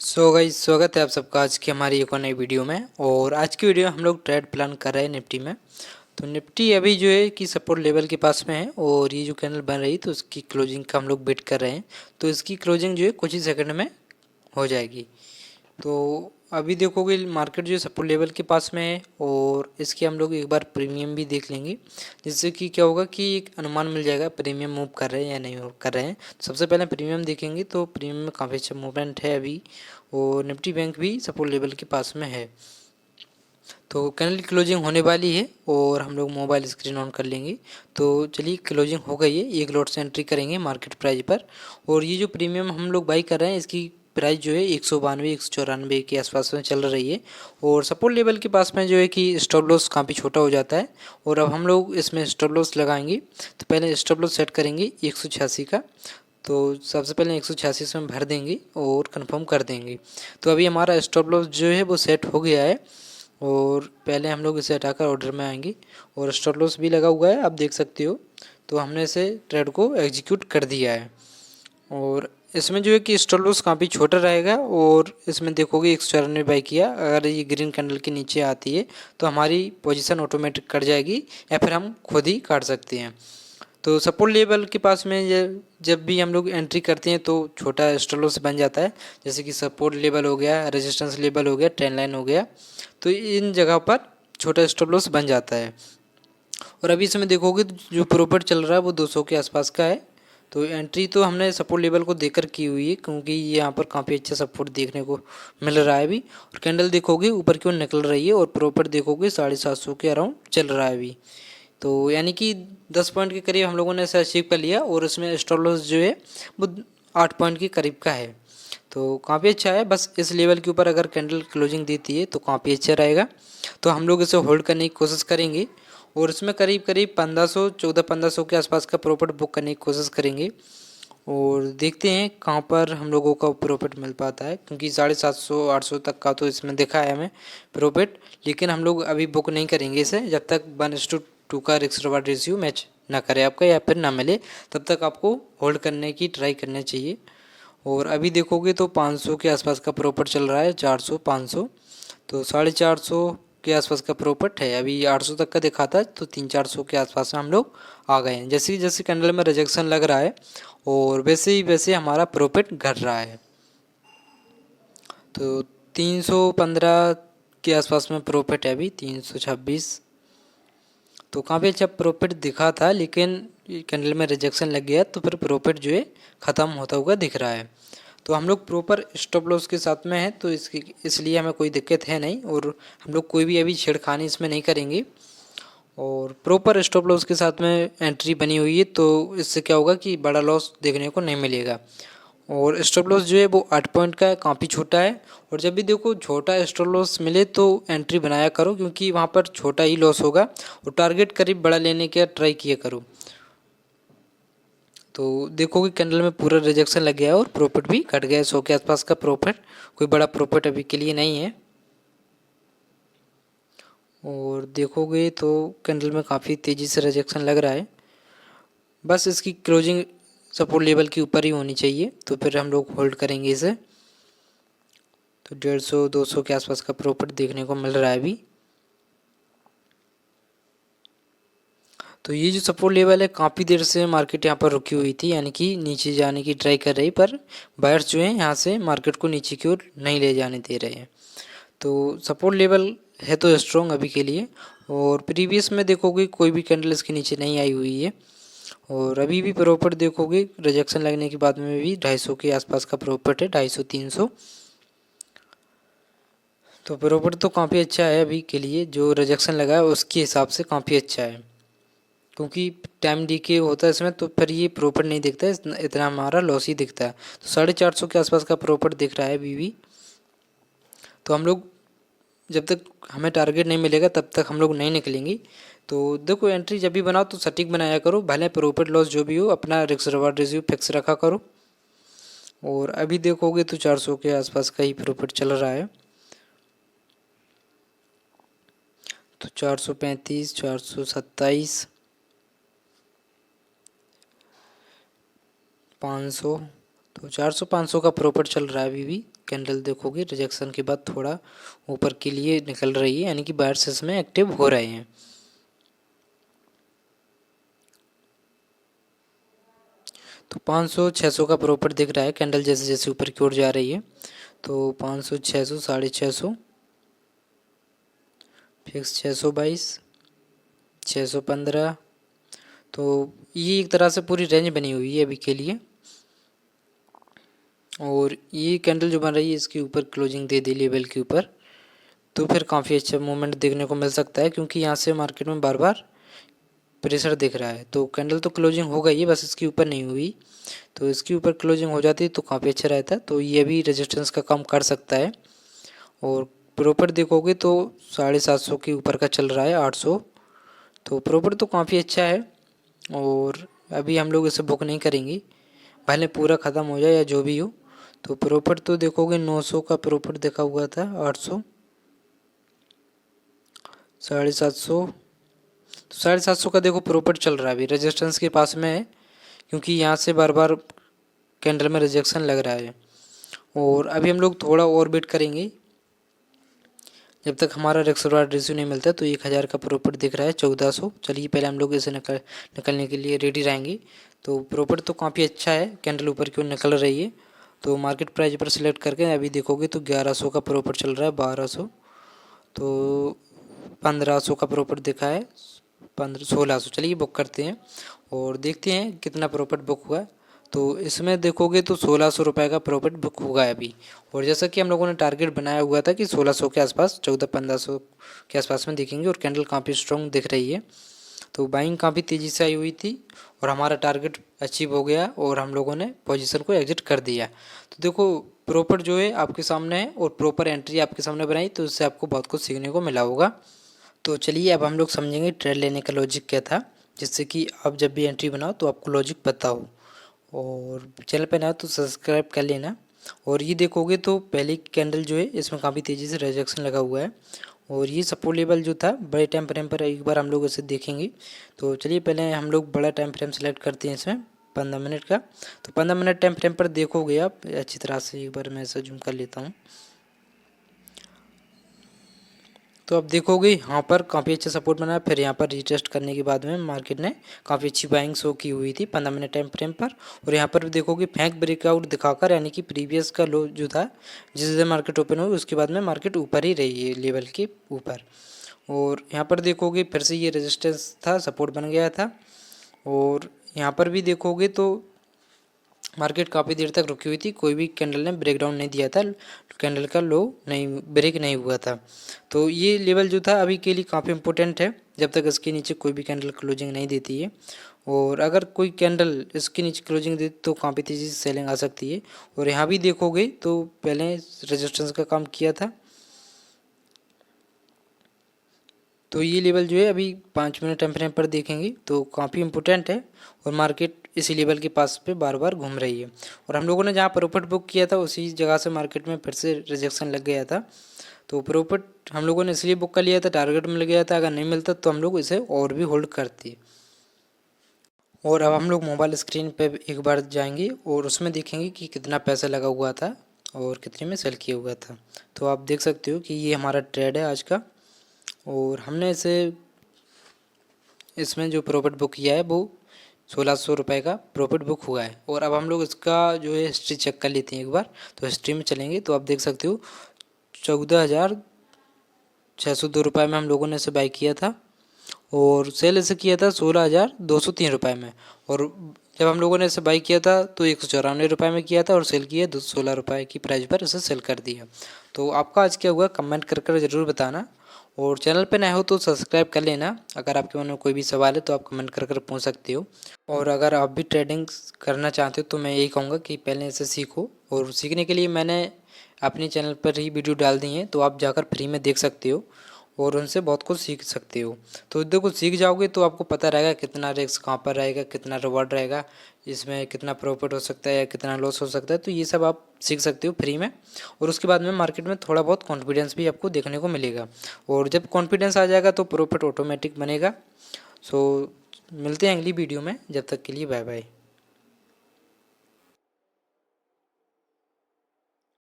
So guys, स्वागत है आप सबका आज की हमारी एक और नई वीडियो में। और आज की वीडियो हम लोग ट्रेड प्लान कर रहे हैं निफ्टी में। तो निफ्टी अभी जो है कि सपोर्ट लेवल के पास में है और ये जो कैंडल बन रही है तो उसकी क्लोजिंग का हम लोग वेट कर रहे हैं। तो इसकी क्लोजिंग जो है कुछ ही सेकंड में हो जाएगी। तो अभी देखोगे मार्केट जो है सपोर्ट लेवल के पास में है और इसके हम लोग एक बार प्रीमियम भी देख लेंगे, जिससे कि क्या होगा कि एक अनुमान मिल जाएगा प्रीमियम मूव कर रहे हैं या नहीं मूव कर रहे हैं। सबसे पहले प्रीमियम देखेंगे तो प्रीमियम में काफ़ी अच्छा मूवमेंट है अभी और निफ्टी बैंक भी सपोर्ट लेवल के पास में है। तो कैंडल की क्लोजिंग होने वाली है और हम लोग मोबाइल स्क्रीन ऑन कर लेंगे। तो चलिए क्लोजिंग हो गई है, एक लॉट से एंट्री करेंगे मार्केट प्राइस पर। और ये जो प्रीमियम हम लोग बाई कर रहे हैं इसकी प्राइस जो है 192 194 के आसपास में चल रही है। और सपोर्ट लेवल के पास में जो है कि स्टॉप लॉस काफ़ी छोटा हो जाता है। और अब हम लोग इसमें स्टॉप लॉस लगाएंगे। तो पहले स्टॉप लॉस सेट करेंगे 186 का। तो सबसे पहले 186 इसमें भर देंगे और कंफर्म कर देंगे। तो अभी हमारा स्टॉप लॉस जो है वो सेट हो गया है और पहले हम लोग इसे हटाकर ऑर्डर में आएंगे। और स्टॉप लॉस भी लगा हुआ है, आप देख सकते हो। तो हमने इसे ट्रेड को एग्जीक्यूट कर दिया है। और इसमें जो है कि स्टॉप लॉस काफ़ी छोटा रहेगा और इसमें देखोगे 194 बाई किया, अगर ये ग्रीन कैंडल के नीचे आती है तो हमारी पोजीशन ऑटोमेटिक कट जाएगी या फिर हम खुद ही काट सकते हैं। तो सपोर्ट लेवल के पास में जब भी हम लोग एंट्री करते हैं तो छोटा स्टॉप लॉस बन जाता है, जैसे कि सपोर्ट लेवल हो गया, रेजिस्टेंस लेवल हो गया, ट्रेंड लाइन हो गया। तो इन जगह पर छोटा स्टॉप लॉस बन जाता है। और अभी इसमें देखोगे तो जो प्रॉफिट चल रहा है वो 200 के आसपास का है। तो एंट्री तो हमने सपोर्ट लेवल को देकर की हुई है, क्योंकि यहाँ पर काफ़ी अच्छा सपोर्ट देखने को मिल रहा है अभी। और कैंडल देखोगे ऊपर की ओर निकल रही है और प्रॉफिट देखोगे 750 के अराउंड चल रहा है अभी। तो यानी कि 10 पॉइंट के करीब हम लोगों ने इसे अचीव कर लिया और उसमें स्टॉप लॉस जो है वो 8 पॉइंट के करीब का है। तो काफ़ी अच्छा है। बस इस लेवल के ऊपर अगर कैंडल क्लोजिंग देती है तो काफ़ी अच्छा रहेगा। तो हम लोग इसे होल्ड करने की कोशिश करेंगे और इसमें करीब करीब 1500 1400-1500 के आसपास का प्रॉफिट बुक करने की कोशिश करेंगे। और देखते हैं कहाँ पर हम लोगों का प्रॉफिट मिल पाता है, क्योंकि 750 800 तक का तो इसमें देखा है हमें प्रॉफिट। लेकिन हम लोग अभी बुक नहीं करेंगे इसे जब तक 1:2 का रिस्क रिवार्ड रेशियो मैच ना करे आपका या फिर ना मिले, तब तक आपको होल्ड करने की ट्राई करनी चाहिए। और अभी देखोगे तो 500 के आसपास का प्रॉफिट चल रहा है, 400 500। तो 450 के आसपास का प्रॉफिट है। अभी 800 तक का दिखा था तो 300-400 के आसपास में हम लोग आ गए हैं। जैसे जैसे कैंडल में रिजेक्शन लग रहा है और वैसे ही वैसे हमारा प्रॉफिट घट रहा है। तो 315 के आसपास में प्रॉफिट है अभी, 326। तो काफ़ी अच्छा प्रॉफिट दिखा था, लेकिन कैंडल में रिजेक्शन लग गया तो फिर प्रॉफिट जो है ख़त्म होता हुआ दिख रहा है। तो हम लोग प्रॉपर स्टॉप लॉस के साथ में हैं तो इसलिए हमें कोई दिक्कत है नहीं और हम लोग कोई भी अभी छेड़खानी इसमें नहीं करेंगे। और प्रॉपर स्टॉप लॉस के साथ में एंट्री बनी हुई है तो इससे क्या होगा कि बड़ा लॉस देखने को नहीं मिलेगा। और स्टॉप लॉस जो है वो 8 पॉइंट का है, काफ़ी छोटा है। और जब भी देखो छोटा स्टॉप लॉस मिले तो एंट्री बनाया करो, क्योंकि वहाँ पर छोटा ही लॉस होगा और टारगेट करीब बड़ा लेने का ट्राई किया करो। तो देखोगे कैंडल में पूरा रिजेक्शन लग गया और प्रॉफिट भी घट गया, 100 के आसपास का प्रॉफिट। कोई बड़ा प्रॉफिट अभी के लिए नहीं है। और देखोगे तो कैंडल में काफ़ी तेज़ी से रिजेक्शन लग रहा है। बस इसकी क्लोजिंग सपोर्ट लेवल के ऊपर ही होनी चाहिए तो फिर हम लोग होल्ड करेंगे इसे। तो 150-200 के आसपास का प्रॉफिट देखने को मिल रहा है अभी। तो ये जो सपोर्ट लेवल है काफ़ी देर से मार्केट यहाँ पर रुकी हुई थी, यानी कि नीचे जाने की ट्राई कर रही, पर बायर्स जो हैं यहाँ से मार्केट को नीचे की ओर नहीं ले जाने दे रहे हैं। तो सपोर्ट लेवल है तो स्ट्रॉन्ग अभी के लिए। और प्रीवियस में देखोगे कोई भी कैंडल इसके नीचे नहीं आई हुई है। और अभी भी प्रॉफिट देखोगे रिजेक्शन लगने के बाद में भी 250 के आसपास का प्रॉफिट है, 250-300। तो प्रॉफिट तो काफ़ी अच्छा है अभी के लिए, जो रिजेक्शन लगा है उसके हिसाब से काफ़ी अच्छा है, क्योंकि टाइम डीके होता है इसमें तो फिर ये प्रॉफिट नहीं दिखता है, इतना हमारा लॉस ही दिखता है। तो 450 के आसपास का प्रॉफिट दिख रहा है अभी भी। तो हम लोग जब तक हमें टारगेट नहीं मिलेगा तब तक हम लोग नहीं निकलेंगे। तो देखो एंट्री जब भी बनाओ तो सटीक बनाया करो, भले प्रॉफिट लॉस जो भी हो अपना रिस्क रिवार्ड रेशियो फिक्स रखा करो। और अभी देखोगे तो 400 के आसपास का ही प्रॉफिट चल रहा है। तो 435 427 500, तो 400-500 का प्रॉफिट चल रहा है अभी भी कैंडल देखोगे रिजेक्शन के बाद थोड़ा ऊपर के लिए निकल रही है, यानी कि बायर्स इसमें एक्टिव हो रहे हैं। तो 500 600 का प्रॉफिट दिख रहा है, कैंडल जैसे जैसे ऊपर की ओर जा रही है। तो 500 600 650, फिक्स 622 615। तो ये एक तरह से पूरी रेंज बनी हुई है अभी के लिए। और ये कैंडल जो बन रही है इसके ऊपर क्लोजिंग दे दी लेवल के ऊपर, तो फिर काफ़ी अच्छा मूवमेंट देखने को मिल सकता है, क्योंकि यहाँ से मार्केट में बार बार प्रेशर दिख रहा है। तो कैंडल तो क्लोजिंग हो गई है, बस इसके ऊपर नहीं हुई। तो इसके ऊपर क्लोजिंग हो जाती तो काफ़ी अच्छा रहता। तो ये भी रेजिस्टेंस का काम कर सकता है। और प्रॉफिट देखोगे तो 750 के ऊपर का चल रहा है, 800। तो प्रॉफिट तो काफ़ी अच्छा है। और अभी हम लोग इसे बुक नहीं करेंगे, भले पूरा ख़त्म हो जाए या जो भी हो। तो प्रॉफिट तो देखोगे 900 का प्रॉफिट देखा हुआ था, 800 750। तो 750 का देखो प्रॉफिट चल रहा है, अभी रेजिस्टेंस के पास में है, क्योंकि यहाँ से बार बार कैंडल में रिजेक्शन लग रहा है। और अभी हम लोग थोड़ा और वेट करेंगे जब तक हमारा रिस्क रिवार्ड रेशियो नहीं मिलता। तो 1000 का प्रॉफिट दिख रहा है, 1400। चलिए पहले हम लोग इसे निकलने के लिए रेडी रहेंगे। तो प्रॉफिट तो काफ़ी अच्छा है, कैंडल ऊपर की ओर निकल रही है। तो मार्केट प्राइस पर सिलेक्ट करके अभी देखोगे तो 1100 का प्रॉफिट चल रहा है, 1200। तो 1500 का प्रॉफिट दिखा है, 1600। चलिए बुक करते हैं और देखते हैं कितना प्रॉफिट बुक हुआ। तो इसमें देखोगे तो 1600 रुपये का प्रॉफिट बुक होगा अभी। और जैसा कि हम लोगों ने टारगेट बनाया हुआ था कि 1600 के आसपास, 14-1500 के आसपास में दिखेंगे। और कैंडल काफ़ी स्ट्रॉन्ग दिख रही है, तो बाइंग काफ़ी तेज़ी से आई हुई थी और हमारा टारगेट अचीव हो गया और हम लोगों ने पोजीशन को एग्जिट कर दिया। तो देखो प्रॉफिट जो है आपके सामने है और प्रॉपर एंट्री आपके सामने बनाई, तो इससे आपको बहुत कुछ सीखने को मिला होगा। तो चलिए अब हम लोग समझेंगे ट्रेड लेने का लॉजिक क्या था, जिससे कि आप जब भी एंट्री बनाओ तो आपको लॉजिक पता हो। और चैनल पे ना तो सब्सक्राइब कर लेना। और ये देखोगे तो पहली कैंडल जो है इसमें काफ़ी तेज़ी से रिजेक्शन लगा हुआ है। और ये सपोर्ट लेवल जो था बड़े टाइम फ्रेम पर एक बार हम लोग इसे देखेंगे। तो चलिए पहले हम लोग बड़ा टाइम फ्रेम सेलेक्ट करते हैं इसमें, 15 मिनट का। तो 15 मिनट टाइम फ्रेम पर देखोगे आप अच्छी तरह से, एक बार मैं इसे जूम कर लेता हूँ। तो अब देखोगे यहाँ पर काफ़ी अच्छा सपोर्ट बना, फिर यहाँ पर रिटेस्ट करने के बाद में मार्केट ने काफ़ी अच्छी बाइंग शो की हुई थी 15 मिनट टाइम फ्रेम पर। और यहाँ पर देखोगे फैंक ब्रेकआउट दिखाकर, यानी कि प्रीवियस का लो जो था जिस दिन मार्केट ओपन हुई उसके बाद में मार्केट ऊपर ही रही है लेवल के ऊपर। और यहाँ पर देखोगे फिर से ये रेजिस्टेंस था, सपोर्ट बन गया था। और यहाँ पर भी देखोगे तो मार्केट काफ़ी देर तक रुकी हुई थी, कोई भी कैंडल ने ब्रेकडाउन नहीं दिया था, कैंडल का लो नहीं ब्रेक नहीं हुआ था। तो ये लेवल जो था अभी के लिए काफ़ी इंपॉर्टेंट है, जब तक इसके नीचे कोई भी कैंडल क्लोजिंग नहीं देती है। और अगर कोई कैंडल इसके नीचे क्लोजिंग दे तो काफ़ी तेज़ी से सेलिंग आ सकती है। और यहाँ भी देखोगे तो पहले रेजिस्टेंस का काम किया था। तो ये लेवल जो है अभी 5 मिनट टाइम फ्रेम पर देखेंगे तो काफ़ी इंपॉर्टेंट है। और मार्केट इसी लेवल के पास पे बार बार घूम रही है। और हम लोगों ने जहाँ प्रॉफिट बुक किया था उसी जगह से मार्केट में फिर से रिजेक्शन लग गया था। तो प्रॉफिट हम लोगों ने इसलिए बुक कर लिया था, टारगेट मिल गया था, अगर नहीं मिलता तो हम लोग इसे और भी होल्ड करते। और अब हम लोग मोबाइल स्क्रीन पे एक बार जाएंगे और उसमें देखेंगे कि कितना पैसा लगा हुआ था और कितने में सेल किया हुआ था। तो आप देख सकते हो कि ये हमारा ट्रेड है आज का। और हमने इसे इसमें जो प्रॉफिट बुक किया है वो 1600 रुपये का प्रॉफिट बुक हुआ है। और अब हम लोग इसका जो है हिस्ट्री चेक कर लेते हैं एक बार। तो हिस्ट्री में चलेंगे तो आप देख सकते हो 14,602 रुपये में हम लोगों ने इसे बाई किया था और सेल इसे किया था 16,203 रुपये में। और जब हम लोगों ने इसे बाई किया था तो 194 रुपये में किया था और सेल किया 16 रुपये की प्राइस पर इसे सेल कर दिया। तो आपका आज क्या हुआ कमेंट कर ज़रूर बताना। और चैनल पे नए हो तो सब्सक्राइब कर लेना। अगर आपके मन में कोई भी सवाल है तो आप कमेंट कर पूछ सकते हो। और अगर आप भी ट्रेडिंग करना चाहते हो तो मैं यही कहूँगा कि पहले इसे सीखो। और सीखने के लिए मैंने अपने चैनल पर ही वीडियो डाल दी हैं, तो आप जाकर फ्री में देख सकते हो और उनसे बहुत कुछ सीख सकते हो। तो देखो सीख जाओगे तो आपको पता रहेगा कितना रिस्क कहाँ पर रहेगा, कितना रिवॉर्ड रहेगा, इसमें कितना प्रॉफिट हो सकता है या कितना लॉस हो सकता है। तो ये सब आप सीख सकते हो फ्री में। और उसके बाद में मार्केट में थोड़ा बहुत कॉन्फिडेंस भी आपको देखने को मिलेगा। और जब कॉन्फिडेंस आ जाएगा तो प्रॉफिट ऑटोमेटिक बनेगा। सो मिलते हैं अगली वीडियो में, जब तक के लिए बाय बाय।